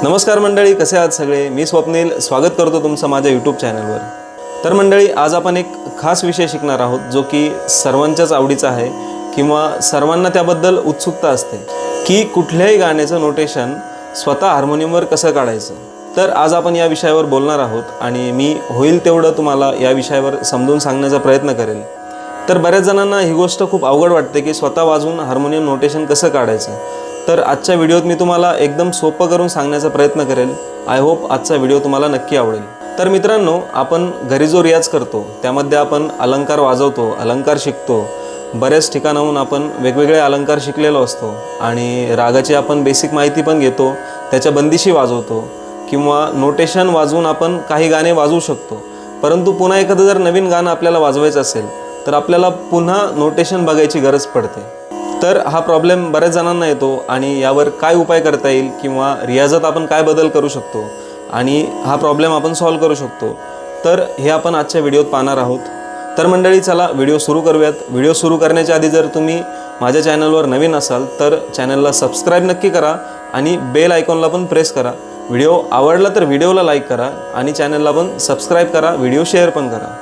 नमस्कार मंडळी, कसे आहात सगळे? मी स्वप्नील स्वागत करतो तुमचं माझ्या यूट्यूब चॅनलवर। तर मंडळी, आज आपण एक खास विषय शिकणार आहोत जो की सर्वांच्याच आवडीचा आहे किंवा सर्वांना त्याबद्दल उत्सुकता असते की कुठल्याही गाण्याचं नोटेशन स्वतः हार्मोनियमवर कसं काढायचं। तर आज आपण या विषयावर बोलणार आहोत आणि मी होईल तेवढं तुम्हाला या विषयावर समजून सांगण्याचा प्रयत्न करेल। तर बऱ्याच जणांना ही गोष्ट खूप अवघड वाटते की स्वतः वाजवून हार्मोनियम नोटेशन कसं काढायचं। तर आजच्या व्हिडिओत मी तुम्हाला एकदम सोपं करून सांगण्याचा प्रयत्न करेल। आय होप आजचा व्हिडिओ तुम्हाला नक्की आवडेल। तर मित्रांनो, आपण घरी जो रियाज करतो त्यामध्ये आपण अलंकार वाजवतो, अलंकार शिकतो। बऱ्याच ठिकाणाहून आपण वेगवेगळे अलंकार शिकलेलो असतो आणि रागाची आपण बेसिक माहिती पण घेतो, त्याच्या बंदिशी वाजवतो किंवा नोटेशन वाजवून आपण काही गाणे वाजवू शकतो। परंतु पुन्हा एखादं जर नवीन गाणं आपल्याला वाजवायचं असेल तर आपल्याला पुन्हा नोटेशन बघायची गरज पडते। तर हा प्रॉब्लेम बऱ्याच जणांना येतो आणि यावर काय उपाय करता येईल किंवा रियाजात आपण काय बदल करू शकतो आणि हा प्रॉब्लेम आपण सॉल्व करू शकतो, तर हे आपण आजच्या व्हिडिओत पाहणार आहोत। तर मंडळी, चला व्हिडिओ सुरू करूयात। व्हिडिओ सुरू करण्याच्या आधी जर तुम्ही माझ्या चॅनलवर नवीन असाल तर चॅनलला सबस्क्राईब नक्की करा आणि बेल आयकॉनला पण प्रेस करा। व्हिडिओ आवडला तर व्हिडिओला लाईक करा आणि चॅनलला पण सबस्क्राईब करा, व्हिडिओ शेअर पण करा।